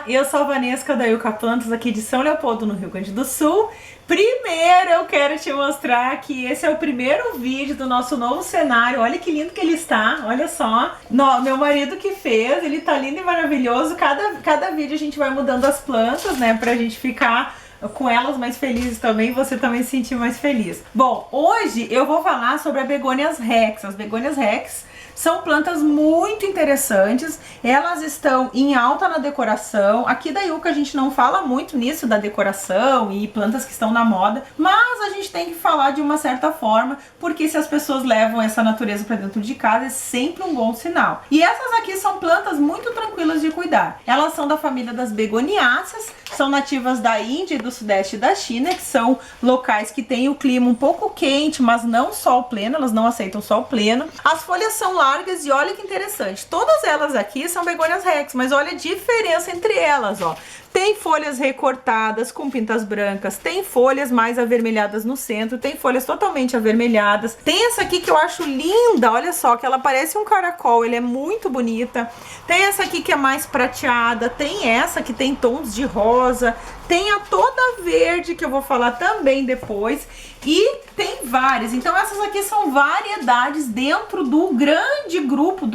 Olá, eu sou a Vanessa da Yucca Plantas aqui de São Leopoldo, no Rio Grande do Sul. Primeiro eu quero te mostrar que esse é o primeiro vídeo do nosso novo cenário. Olha que lindo que ele está, olha só. Meu marido que fez, ele tá lindo e maravilhoso. Cada vídeo a gente vai mudando as plantas, né, pra gente ficar com elas mais felizes também, e você também se sentir mais feliz. Bom, hoje eu vou falar sobre a Begônias Rex. As Begônias Rex são plantas muito interessantes, elas estão em alta na decoração. Aqui da Yucca a gente não fala muito nisso da decoração e plantas que estão na moda, mas a gente tem que falar de uma certa forma, porque se as pessoas levam essa natureza para dentro de casa é sempre um bom sinal. E essas aqui são plantas muito tranquilas de cuidar. Elas são da família das begoniáceas, são nativas da Índia e do sudeste da China, que são locais que têm o clima um pouco quente, mas não sol pleno, elas não aceitam sol pleno. As folhas são largas e olha que interessante, todas elas aqui são Begônias Rex, mas olha a diferença entre elas, ó. Tem folhas recortadas com pintas brancas, tem folhas mais avermelhadas no centro, tem folhas totalmente avermelhadas. Tem essa aqui que eu acho linda, olha só, que ela parece um caracol, ela é muito bonita. Tem essa aqui que é mais prateada, tem essa que tem tons de rosa, tem a toda verde que eu vou falar também depois. E tem várias, então essas aqui são variedades dentro do grande grupo,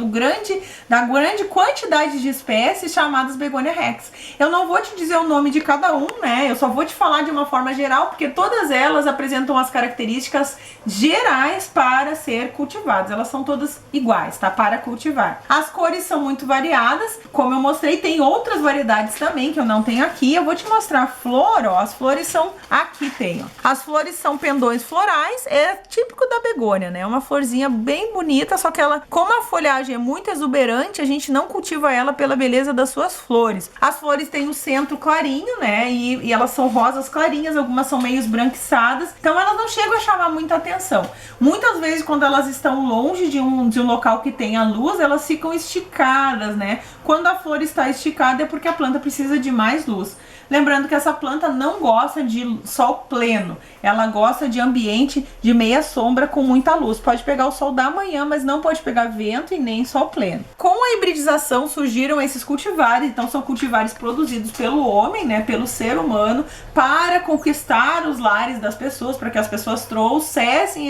da grande quantidade de espécies chamadas Begônia Rex. Eu não vou te dizer o nome de cada um, né? Eu só vou te falar de uma forma geral, porque todas elas apresentam as características gerais para ser cultivadas. Elas são todas iguais, tá? Para cultivar. As cores são muito variadas, como eu mostrei, tem outras variedades também que eu não tenho aqui. Eu vou te mostrar a flor, ó. As flores são aqui, tem, ó. As flores são pendões florais, é típico da begônia, né? É uma florzinha bem bonita, só que ela, como a folhagem é muito exuberante, a gente não cultiva ela pela beleza das suas flores. As flores têm o centro clarinho, né? E elas são rosas clarinhas, algumas são meio esbranquiçadas, então elas não chegam a chamar muita atenção. Muitas vezes, quando elas estão longe de um local que tenha luz, elas ficam esticadas, né? Quando a flor está esticada é porque a planta precisa de mais luz. Lembrando que essa planta não gosta de sol pleno, ela gosta de ambiente de meia sombra com muita luz. Pode pegar o sol da manhã, mas não pode pegar vento e nem sol pleno. Com a hibridização surgiram esses cultivares, então são cultivares produzidos pelo homem, né, pelo ser humano, para conquistar os lares das pessoas, para que as pessoas trouxessem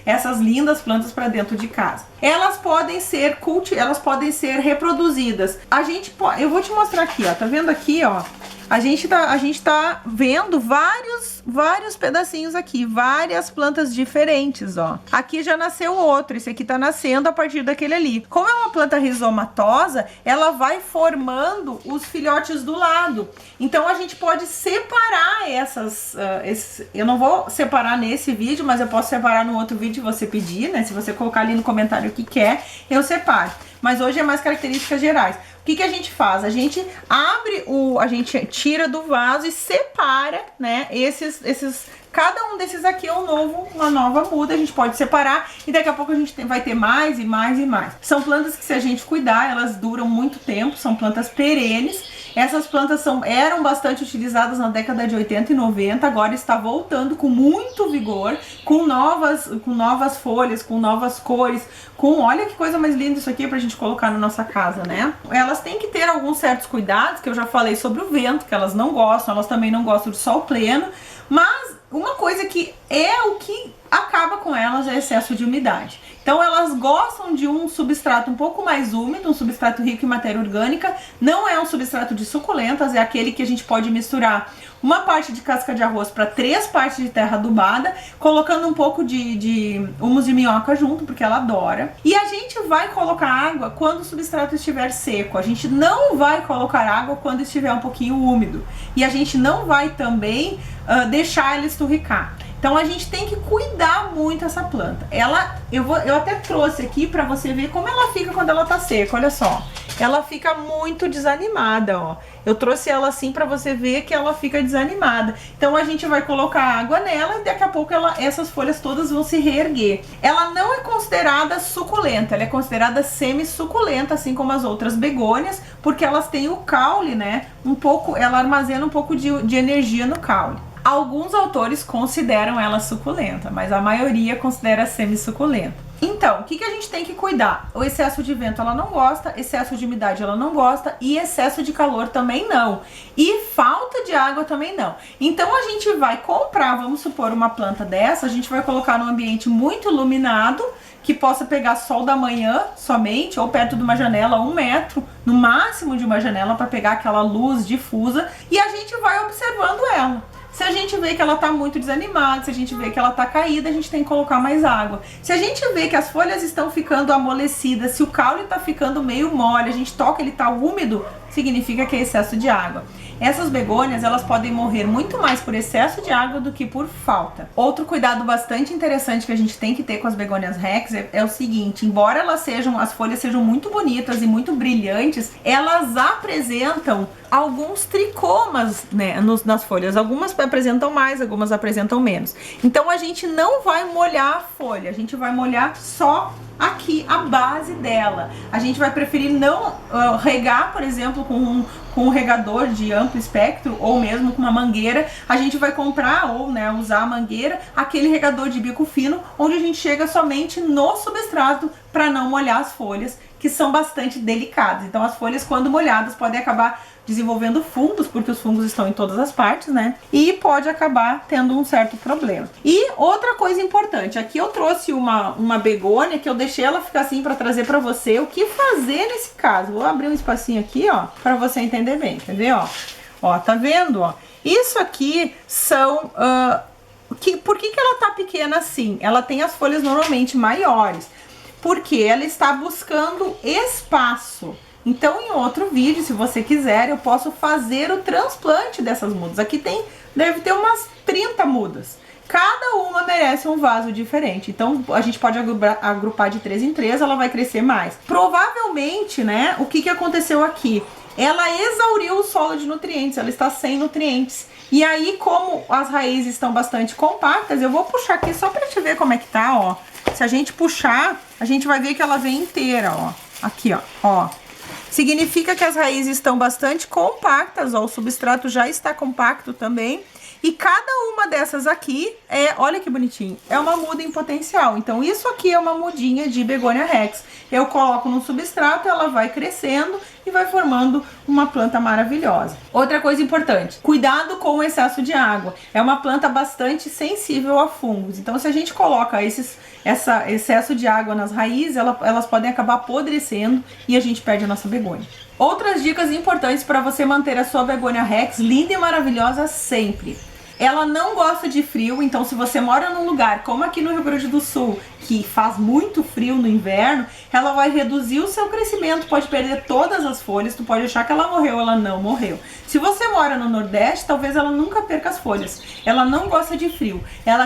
essas lindas plantas para dentro de casa. Elas podem ser reproduzidas. Eu vou te mostrar aqui, ó, tá vendo aqui, ó? A gente tá vendo vários pedacinhos aqui, várias plantas diferentes, ó. Aqui já nasceu outro, esse aqui tá nascendo a partir daquele ali. Como é uma planta rizomatosa, ela vai formando os filhotes do lado. Então a gente pode separar eu não vou separar nesse vídeo, mas eu posso separar no outro vídeo se você pedir, né? Se você colocar ali no comentário o que quer, eu separo. Mas hoje é mais características gerais. O que a gente faz? A gente a gente tira do vaso e separa, né, cada um desses aqui é uma nova muda, a gente pode separar e daqui a pouco a gente vai ter mais e mais e mais. São plantas que, se a gente cuidar, elas duram muito tempo, são plantas perenes. Essas plantas eram bastante utilizadas na década de 80 e 90, agora está voltando com muito vigor, com novas folhas, com novas cores, olha que coisa mais linda isso aqui pra gente colocar na nossa casa, né? Elas têm que ter alguns certos cuidados, que eu já falei sobre o vento, que elas não gostam, elas também não gostam de sol pleno, mas uma coisa que é o que acaba com elas é excesso de umidade. Então elas gostam de um substrato um pouco mais úmido, um substrato rico em matéria orgânica. Não é um substrato de suculentas, é aquele que a gente pode misturar uma parte de casca de arroz para 3 partes de terra adubada, colocando um pouco de humus de minhoca junto, porque ela adora. E a gente vai colocar água quando o substrato estiver seco. A gente não vai colocar água quando estiver um pouquinho úmido. E a gente não vai também deixar ela esturricar. Então a gente tem que cuidar muito essa planta. Eu até trouxe aqui para você ver como ela fica quando ela tá seca, olha só. Ela fica muito desanimada, ó. Eu trouxe ela assim para você ver que ela fica desanimada. Então a gente vai colocar água nela e daqui a pouco essas folhas todas vão se reerguer. Ela não é considerada suculenta, ela é considerada semi-suculenta, assim como as outras begônias, porque elas têm o caule, né? Ela armazena um pouco de energia no caule. Alguns autores consideram ela suculenta, mas a maioria considera semi-suculenta. Então, o que a gente tem que cuidar? O excesso de vento ela não gosta, excesso de umidade ela não gosta e excesso de calor também não. E falta de água também não. Então a gente vai comprar, vamos supor, uma planta dessa, a gente vai colocar num ambiente muito iluminado, que possa pegar sol da manhã somente, ou perto de uma janela, 1 metro, no máximo de uma janela, para pegar aquela luz difusa, e a gente vai observando ela. Se a gente vê que ela tá muito desanimada, se a gente vê que ela tá caída, a gente tem que colocar mais água. Se a gente vê que as folhas estão ficando amolecidas, se o caule tá ficando meio mole, a gente toca, ele tá úmido, significa que é excesso de água. Essas begônias, elas podem morrer muito mais por excesso de água do que por falta. Outro cuidado bastante interessante que a gente tem que ter com as begônias rex é o seguinte, embora as folhas sejam muito bonitas e muito brilhantes, elas apresentam alguns tricomas, né, nas folhas. Algumas apresentam mais, algumas apresentam menos. Então a gente não vai molhar a folha, a gente vai molhar só aqui a base dela. A gente vai preferir não regar, por exemplo, com um regador de amplo espectro ou mesmo com uma mangueira. A gente vai comprar ou, né, usar a mangueira, aquele regador de bico fino, onde a gente chega somente no substrato para não molhar as folhas, que são bastante delicadas. Então as folhas, quando molhadas, podem acabar desenvolvendo fungos, porque os fungos estão em todas as partes, né? E pode acabar tendo um certo problema. E outra coisa importante, aqui eu trouxe uma begônia que eu deixei ela ficar assim para trazer para você o que fazer nesse caso. Vou abrir um espacinho aqui, ó, para você entender bem, quer ver, ó? Ó, tá vendo, ó? Isso aqui são... por que ela tá pequena assim? Ela tem as folhas normalmente maiores, porque ela está buscando espaço. Então, em outro vídeo, se você quiser, eu posso fazer o transplante dessas mudas. Aqui deve ter umas 30 mudas. Cada uma merece um vaso diferente. Então, a gente pode agrupar de 3 em 3, ela vai crescer mais. Provavelmente, né, o que aconteceu aqui? Ela exauriu o solo de nutrientes, ela está sem nutrientes. E aí, como as raízes estão bastante compactas, eu vou puxar aqui só para te ver como é que tá, ó. Se a gente puxar, a gente vai ver que ela vem inteira, ó. Aqui, ó. Significa que as raízes estão bastante compactas, ó, o substrato já está compacto também. E cada uma dessas aqui olha que bonitinho, é uma muda em potencial. Então isso aqui é uma mudinha de Begonia rex. Eu coloco no substrato, ela vai crescendo e vai formando uma planta maravilhosa. Outra coisa importante, cuidado com o excesso de água. É uma planta bastante sensível a fungos. Então se a gente coloca esse excesso de água nas raízes, elas podem acabar apodrecendo e a gente perde a nossa begônia. Outras dicas importantes para você manter a sua Begonia rex linda e maravilhosa sempre. Ela não gosta de frio, então se você mora num lugar como aqui no Rio Grande do Sul, que faz muito frio no inverno, ela vai reduzir o seu crescimento, pode perder todas as folhas, tu pode achar que ela morreu, ela não morreu. Se você mora no Nordeste, talvez ela nunca perca as folhas. Ela não gosta de frio, ela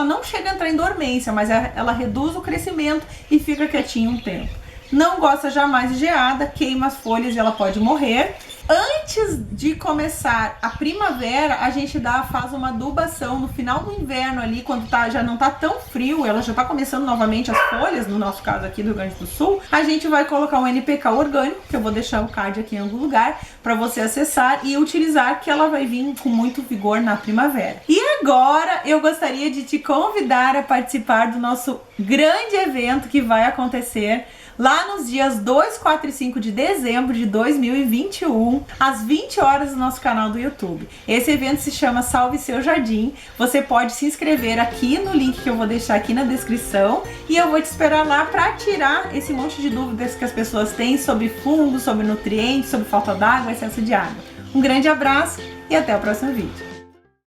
não chega a entrar em dormência, mas ela reduz o crescimento e fica quietinha um tempo. Não gosta jamais de geada, queima as folhas e ela pode morrer. Antes de começar a primavera, a gente faz uma adubação no final do inverno ali, quando já não tá tão frio, ela já tá começando novamente as folhas, no nosso caso aqui do Rio Grande do Sul, a gente vai colocar um NPK orgânico, que eu vou deixar o card aqui em algum lugar, para você acessar e utilizar, que ela vai vir com muito vigor na primavera. E agora eu gostaria de te convidar a participar do nosso grande evento que vai acontecer lá nos dias 2, 4 e 5 de dezembro de 2021, às 20 horas no nosso canal do YouTube. Esse evento se chama Salve Seu Jardim. Você pode se inscrever aqui no link que eu vou deixar aqui na descrição e eu vou te esperar lá para tirar esse monte de dúvidas que as pessoas têm sobre fungos, sobre nutrientes, sobre falta d'água, excesso de água. Um grande abraço e até o próximo vídeo.